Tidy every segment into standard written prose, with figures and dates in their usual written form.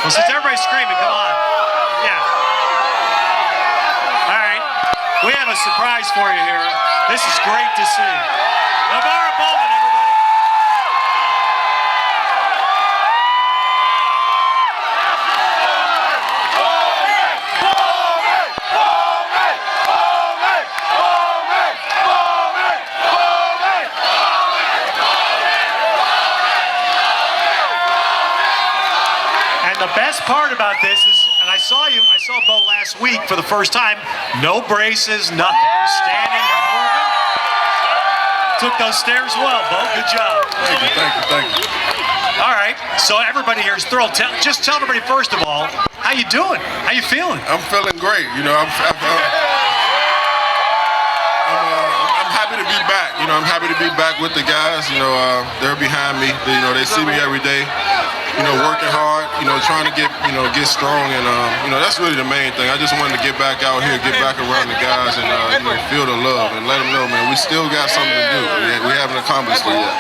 Well, since everybody's screaming, come on. Yeah. All right. We have a surprise for you here. This is great to see. NaVorro Bowman, everybody. And the best part about this is, and I saw Bo last week for the first time, no braces, nothing. Standing and moving. Took those stairs well, Bo. Good job. Thank you. All right, so everybody here is thrilled. Just tell everybody first of all, how you doing? How you feeling? I'm feeling great. You know, I'm happy to be back. You know, I'm happy to be back with the guys. You know, they're behind me. You know, they see me every day. You know, working hard. You know, trying to get strong, and you know, that's really the main thing. I just wanted to get back out here, get back around the guys, and you know, feel the love and let them know, man, we still got something to do. We haven't accomplished it yet.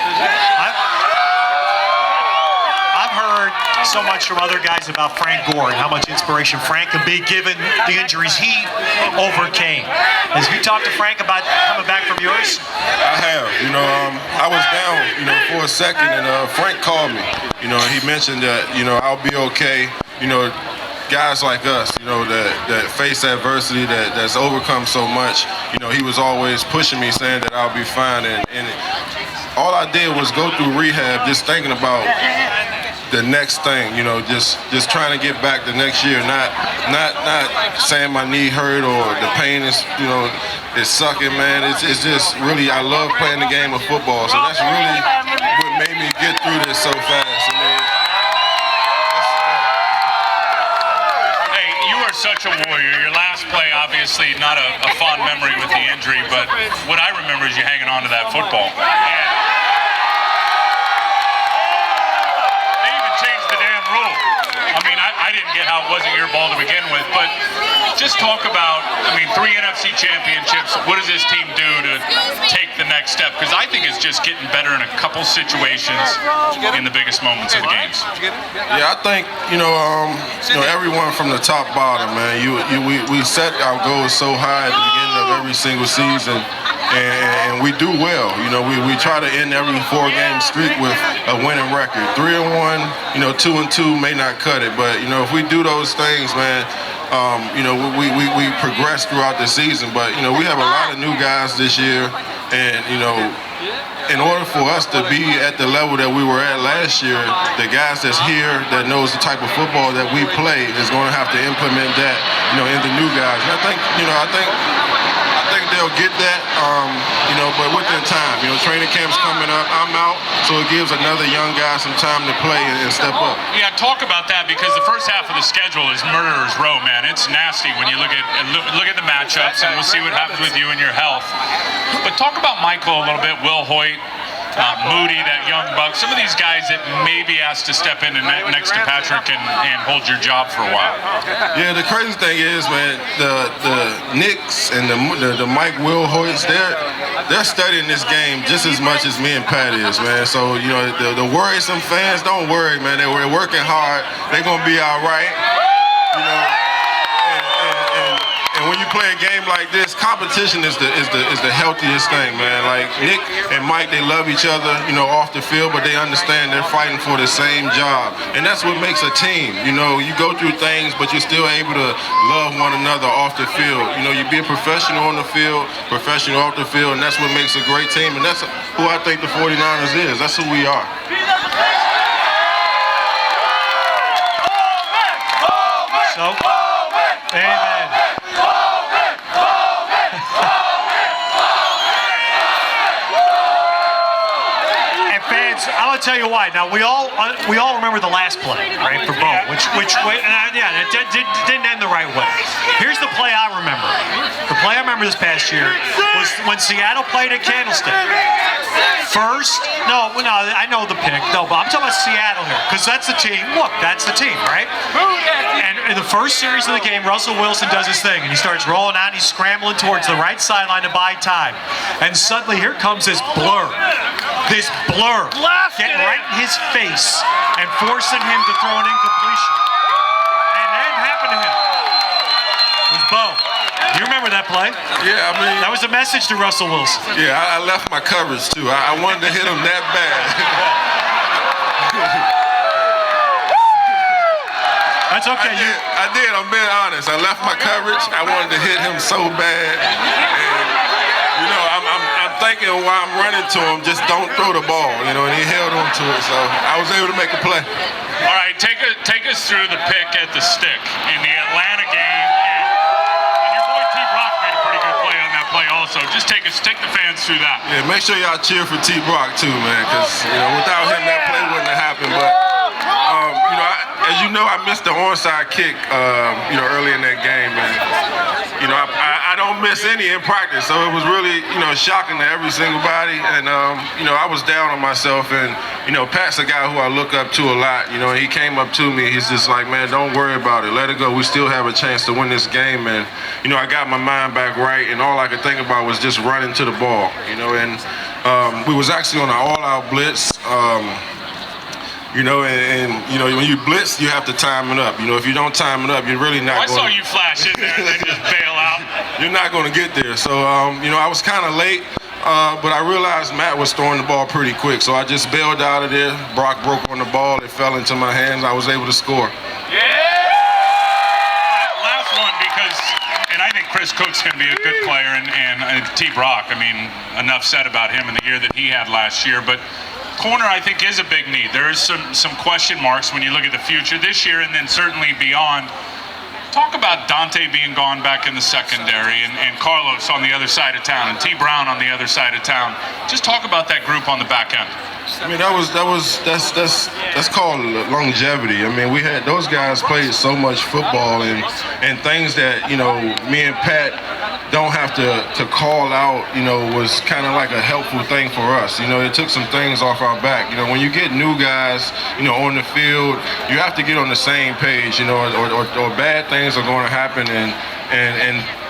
I've heard so much from other guys about Frank Gore and how much inspiration Frank can be given the injuries he overcame. Have you talked to Frank about coming back from yours? I have. You know, I was down, you know, for a second, and Frank called me. You know, he mentioned that, you know, I'll be okay. You know, guys like us, you know, that face adversity, that's overcome so much. You know, he was always pushing me, saying that I'll be fine, and all I did was go through rehab, just thinking about the next thing, you know, just trying to get back the next year, not saying my knee hurt or the pain is, you know, it's sucking, man. It's just really, I love playing the game of football, so that's really what made me get through this so fast. I mean, hey, you are such a warrior. Your last play, obviously, not a fond memory with the injury, but what I remember is you hanging on to that football. I mean, I didn't get how it wasn't your ball to begin with, but just talk about, I mean, 3 NFC championships. What does this team do to take the next step? Because I think it's just getting better in a couple situations in the biggest moments of the games. Yeah, I think, you know, everyone from the top bottom, man, we set our goals so high at the beginning of every single season, and we do well. You know, we try to end every 4-game streak with a winning record. 3-1, you know, 2-2 may not cut it, but you know, if we do those things, man, you know, we progress throughout the season. But you know, we have a lot of new guys this year, and you know, in order for us to be at the level that we were at last year, the guys that's here that knows the type of football that we play is going to have to implement that, you know, in the new guys. And I think, you know, I think they'll get that, you know, but within time. You know, training camp's coming up. I'm out, so it gives another young guy some time to play and step up. Yeah, talk about that, because the first half of the schedule is murderer's row, man. It's nasty when you look at the matchups, and we'll see what happens with you and your health. But talk about Michael a little bit, Will Hoyt, Moody, that young buck, some of these guys that may be asked to step in and next to Patrick and hold your job for a while. Yeah, the crazy thing is, man, the Knicks and the Mike Will Hoyts, they're studying this game just as much as me and Pat is, man. So, you know, the worrisome fans, don't worry, man. They're working hard. They're going to be all right, you know. And when you play a game like this, competition is the healthiest thing, man. Like Nick and Mike, they love each other, you know, off the field, but they understand they're fighting for the same job, and that's what makes a team. You know, you go through things, but you're still able to love one another off the field. You know, you be a professional on the field, professional off the field, and that's what makes a great team, and that's who I think the 49ers is. That's who we are. So, amen. I'll tell you why. Now we all remember the last play, right, for Bo, which it didn't end the right way. Here's the play I remember. The play I remember this past year was when Seattle played at Candlestick. I know the pick. No, but I'm talking about Seattle here, because that's the team. Look, that's the team, right? And in the first series of the game, Russell Wilson does his thing, and he starts rolling out, and he's scrambling towards the right sideline to buy time. And suddenly, here comes this blur. This blur getting right in his face and forcing him to throw an incompletion. didn't happen to him. It was Bo. You remember that play? Yeah, I mean, That was a message to Russell Wilson. yeah, I left my coverage too. I wanted to hit him that bad. That's okay. I did. I'm being honest. I left my coverage. I wanted to hit him so bad. And, you know, I'm thinking while I'm running to him, just don't throw the ball. You know, and he held on to it, so I was able to make a play. All right, take us through the pick at the stick in the Atlanta game. And your boy T. Brock made a pretty good play on that play also. Just take the fans through that. Yeah, make sure y'all cheer for T. Brock too, man, because you know without him that play wouldn't have happened. But you know, as you know, I missed the onside kick, you know, early in that game, man. You know, I don't miss any in practice, so it was really, you know, shocking to every single body. And you know, I was down on myself, and you know, Pat's a guy who I look up to a lot. You know, and he came up to me. He's just like, man, don't worry about it. Let it go. We still have a chance to win this game. And you know, I got my mind back right, and all I could think about was just running to the ball. You know, and we was actually on an all-out blitz. You know, and you know, when you blitz, you have to time it up. You know, if you don't time it up, you're really not I saw you flash in there and then just bail out. You're not going to get there. So, you know, I was kind of late, but I realized Matt was throwing the ball pretty quick. So I just bailed out of there. Brock broke on the ball. It fell into my hands. I was able to score. Yeah! Last one, because, and I think Chris Cook's going to be a good player, and T. Brock, I mean, enough said about him in the year that he had last year, but corner, I think, is a big need. There is some question marks when you look at the future this year and then certainly beyond. Talk about Dante being gone back in the secondary and Carlos on the other side of town and T. Brown on the other side of town. Just talk about that group on the back end. I mean, that's called longevity. I mean, we had those guys played so much football and things that, you know, me and Pat don't have to call out, you know, was kind of like a helpful thing for us. You know, it took some things off our back. You know, when you get new guys, you know, on the field, you have to get on the same page, you know, or bad things are going to happen. And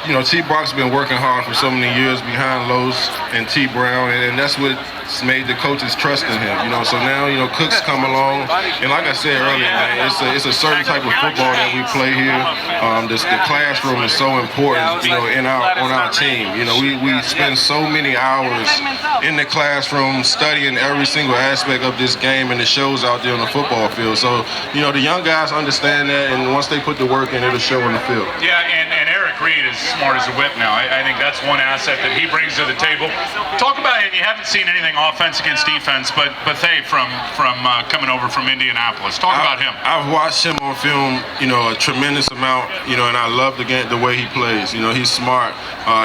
you know, T. Brock's been working hard for so many years behind Los and T. Brown, and that's what made the coaches trust in him. You know, so now, you know, Cook's come along, and like I said earlier, man, it's a certain type of football that we play here. The classroom is so important, you know, on our team. You know, we spend so many hours in the classroom studying every single aspect of this game, and it shows out there on the football field. So, you know, the young guys understand that, and once they put the work in, it'll show on the field. Yeah, and Eric Reed is smart as a whip now. I think that's one asset that he brings to the table. Talk about it. You haven't seen anything offense against defense, but Bethea from coming over from Indianapolis. Talk about him. I've watched him on film, you know, a tremendous amount, you know, and I love the way he plays. You know, he's smart.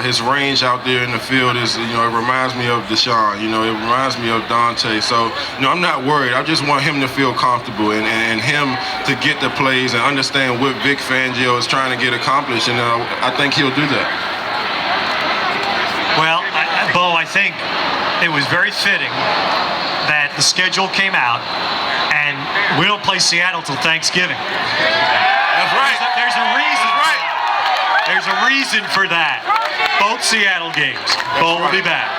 His range out there in the field is, you know, it reminds me of Deshaun. You know, it reminds me of Dante. So, you know, I'm not worried. I just want him to feel comfortable and him to get the plays and understand what Vic Fangio is trying to get accomplished, and I think he'll do that. Well, Bo, I think it was very fitting that the schedule came out and we don't play Seattle till Thanksgiving. That's right. There's a reason. That's right. There's a reason for that. Both Seattle games. Bo will be back.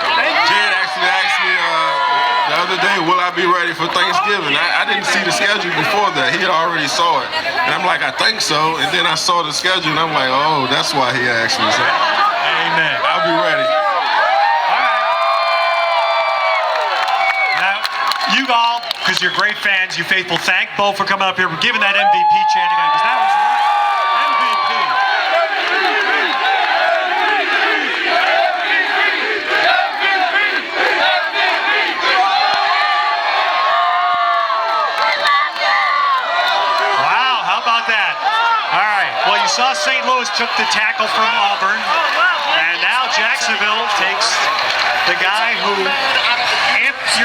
Jared actually asked me the other day, will I be ready for Thanksgiving? I didn't see the schedule before that. He had already saw it. And I'm like, I think so. And then I saw the schedule and I'm like, oh, that's why he asked me. So, Amen. I'll be ready. You all, because you're great fans, you faithful, thank Bo for coming up here. We're giving that MVP chant again, because that was right. MVP. Wow, how about that? All right, well, you saw St. Louis took the tackle from Auburn, and now Jacksonville takes the guy who